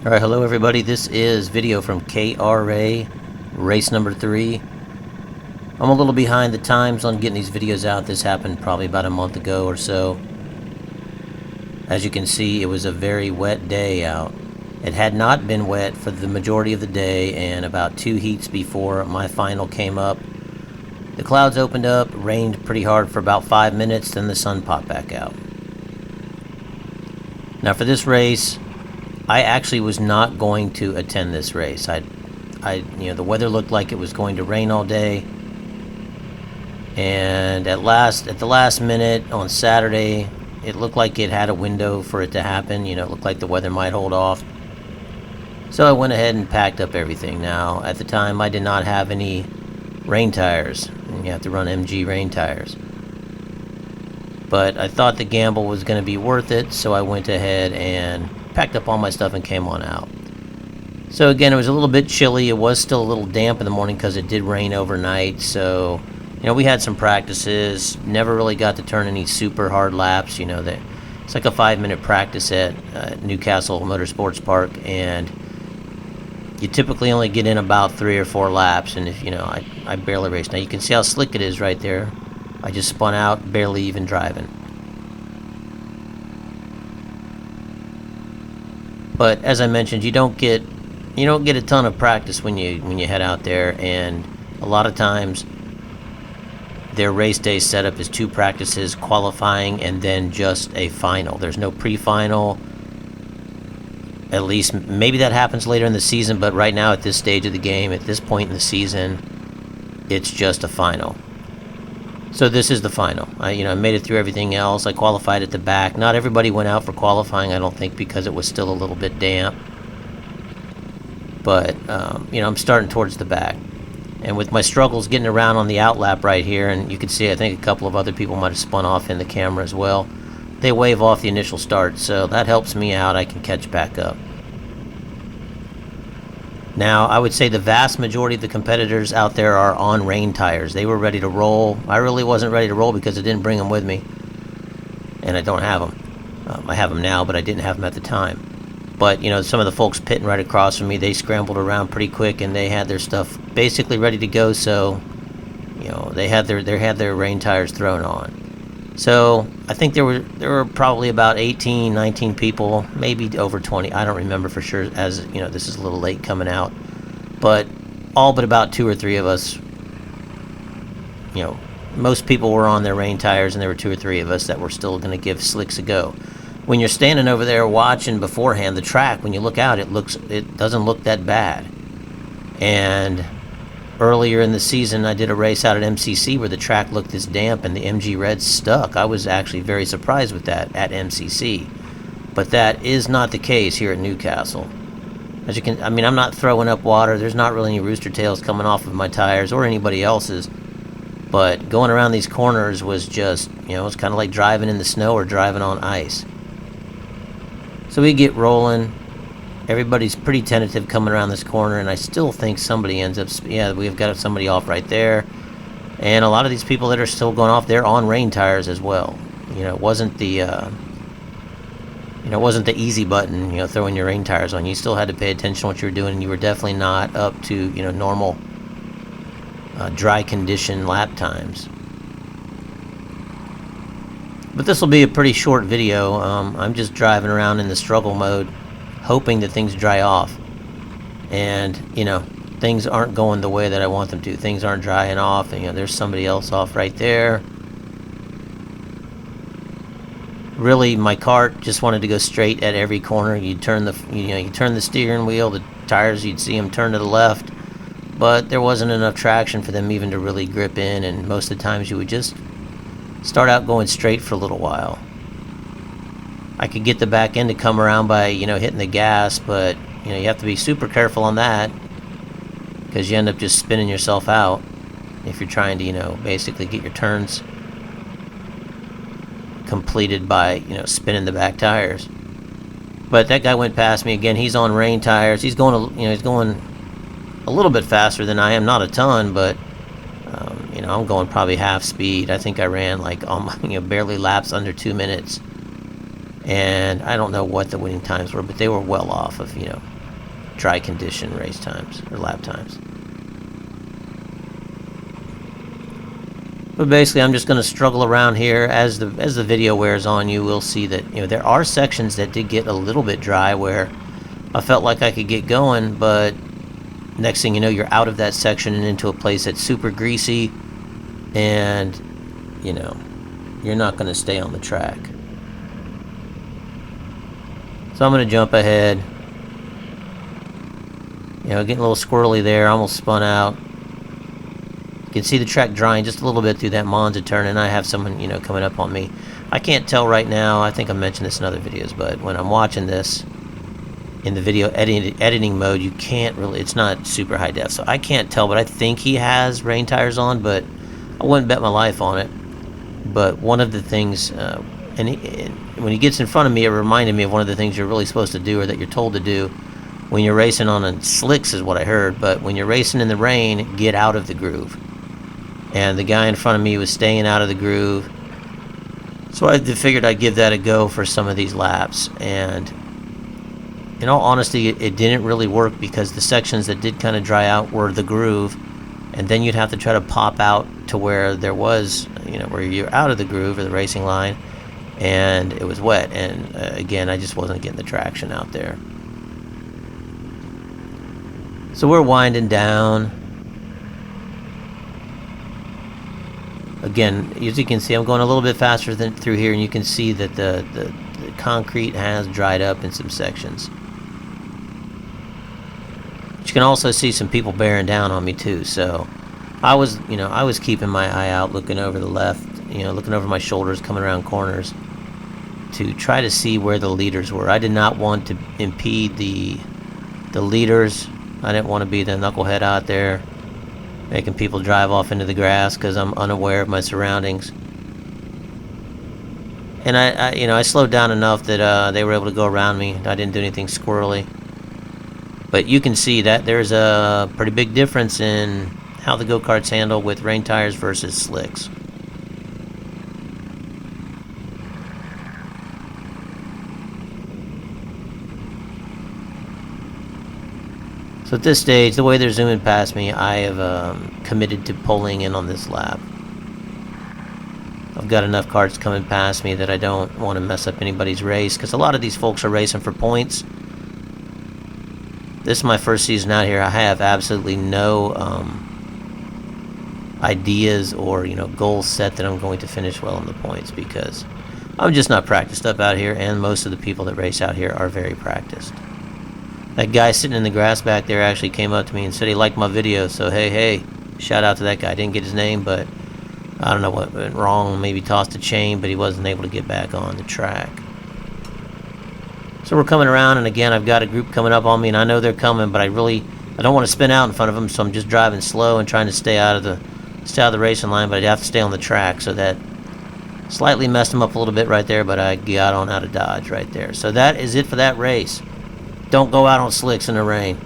Alright, hello everybody, this is video from KRA, race number 3. I'm a little behind the times on getting these videos out. This happened probably about a month ago or so. As you can see, it was a very wet day out. It had not been wet for the majority of the day, and about 2 heats before my final came up, the clouds opened up, rained pretty hard for about 5 minutes, then the sun popped back out. Now for this race, I actually was not going to attend this race. The weather looked like it was going to rain all day, and at the last minute on Saturday, it looked like it had a window for it to happen. It looked like the weather might hold off. So I went ahead and packed up everything. Now, at the time, I did not have any rain tires, and you have to run MG rain tires. But I thought the gamble was going to be worth it, so I went ahead and packed up all my stuff and came on out. So again, it was a little bit chilly. It was still a little damp in the morning because it did rain overnight. So, we had some practices. Never really got to turn any super hard laps. It's like a 5-minute practice at Newcastle Motorsports Park, and you typically only get in about 3 or 4 laps. And if I barely raced. Now you can see how slick it is right there. I just spun out, barely even driving. But as I mentioned, you don't get a ton of practice when you head out there, and a lot of times their race day setup is 2 practices, qualifying, and then just a final. There's no pre-final. At least maybe that happens later in the season, but right now at this stage of the game, at this point in the season, it's just a final. So this is the final. I made it through everything else. I qualified at the back. Not everybody went out for qualifying, I don't think, because it was still a little bit damp. But, I'm starting towards the back. And with my struggles getting around on the outlap right here, and you can see, I think a couple of other people might have spun off in the camera as well. They wave off the initial start, so that helps me out. I can catch back up. Now, I would say the vast majority of the competitors out there are on rain tires. They were ready to roll. I really wasn't ready to roll because I didn't bring them with me, and I don't have them. I have them now, but I didn't have them at the time. But, some of the folks pitting right across from me, they scrambled around pretty quick, and they had their stuff basically ready to go, so, they had their rain tires thrown on. So, I think there were probably about 18, 19 people, maybe over 20. I don't remember for sure, as, this is a little late coming out. But all but about 2 or 3 of us, most people were on their rain tires, and there were 2 or 3 of us that were still going to give slicks a go. When you're standing over there watching beforehand the track, when you look out, it doesn't look that bad. And earlier in the season, I did a race out at MCC where the track looked this damp and the MG Reds stuck. I was actually very surprised with that at MCC. But that is not the case here at Newcastle. As you can, I'm not throwing up water. There's not really any rooster tails coming off of my tires or anybody else's. But going around these corners was just, it was kind of like driving in the snow or driving on ice. So we get rolling. Everybody's pretty tentative coming around this corner, and I still think somebody ends up... Yeah, we've got somebody off right there. And a lot of these people that are still going off, they're on rain tires as well. It wasn't the... it wasn't the easy button, throwing your rain tires on. You still had to pay attention to what you were doing, and you were definitely not up to, normal dry condition lap times. But this will be a pretty short video. I'm just driving around in the struggle mode, hoping that things dry off. And, things aren't going the way that I want them to. Things aren't drying off, and, there's somebody else off right there. Really, my cart just wanted to go straight at every corner. You turn the steering wheel, the tires, you'd see them turn to the left. But there wasn't enough traction for them even to really grip in, and most of the times you would just start out going straight for a little while. I could get the back end to come around by, hitting the gas, but, you have to be super careful on that, because you end up just spinning yourself out if you're trying to, basically get your turns completed by, spinning the back tires. But that guy went past me again. He's on rain tires. He's going, he's going a little bit faster than I am, not a ton, but I'm going probably half speed. I think I ran like barely laps under 2 minutes. And I don't know what the winning times were, but they were well off of, dry condition race times or lap times. But basically, I'm just going to struggle around here. As the video wears on, you will see that there are sections that did get a little bit dry where I felt like I could get going, but next thing you know, you're out of that section and into a place that's super greasy, and you're not going to stay on the track. So I'm going to jump ahead. Getting a little squirrely there. Almost spun out. You can see the track drying just a little bit through that Monza turn, and I have someone, coming up on me. I can't tell right now. I think I mentioned this in other videos, but when I'm watching this in the video editing mode, you can't really, it's not super high def, so I can't tell, but I think he has rain tires on, but I wouldn't bet my life on it. But one of the things, and when he gets in front of me, it reminded me of one of the things you're really supposed to do, or that you're told to do when you're racing on slicks, is what I heard. But when you're racing in the rain, get out of the groove. And the guy in front of me was staying out of the groove, so I figured I'd give that a go for some of these laps. And in all honesty, it didn't really work, because the sections that did kind of dry out were the groove, and then you'd have to try to pop out to where there was, where you're out of the groove or the racing line, and it was wet. And again, I just wasn't getting the traction out there. So we're winding down. Again, as you can see, I'm going a little bit faster than through here, and you can see that the concrete has dried up in some sections. But you can also see some people bearing down on me too. So I was keeping my eye out, looking over the left, looking over my shoulders, coming around corners to try to see where the leaders were. I did not want to impede the leaders. I didn't want to be the knucklehead out there making people drive off into the grass, because I'm unaware of my surroundings. And I slowed down enough that they were able to go around me. I didn't do anything squirrely. But you can see that there's a pretty big difference in how the go-karts handle with rain tires versus slicks. So at this stage, the way they're zooming past me, I have committed to pulling in on this lap. I've got enough karts coming past me that I don't want to mess up anybody's race, because a lot of these folks are racing for points. This is my first season out here. I have absolutely no ideas or goals set that I'm going to finish well in the points, because I'm just not practiced up out here, and most of the people that race out here are very practiced. That guy sitting in the grass back there actually came up to me and said he liked my video, so hey, shout out to that guy. I didn't get his name, but I don't know what went wrong. Maybe tossed a chain, but he wasn't able to get back on the track. So we're coming around, and again, I've got a group coming up on me, and I know they're coming, but I don't want to spin out in front of them, so I'm just driving slow and trying to stay out of the racing line, but I have to stay on the track. So that slightly messed them up a little bit right there, but I got on out of Dodge right there. So that is it for that race. Don't go out on slicks in the rain.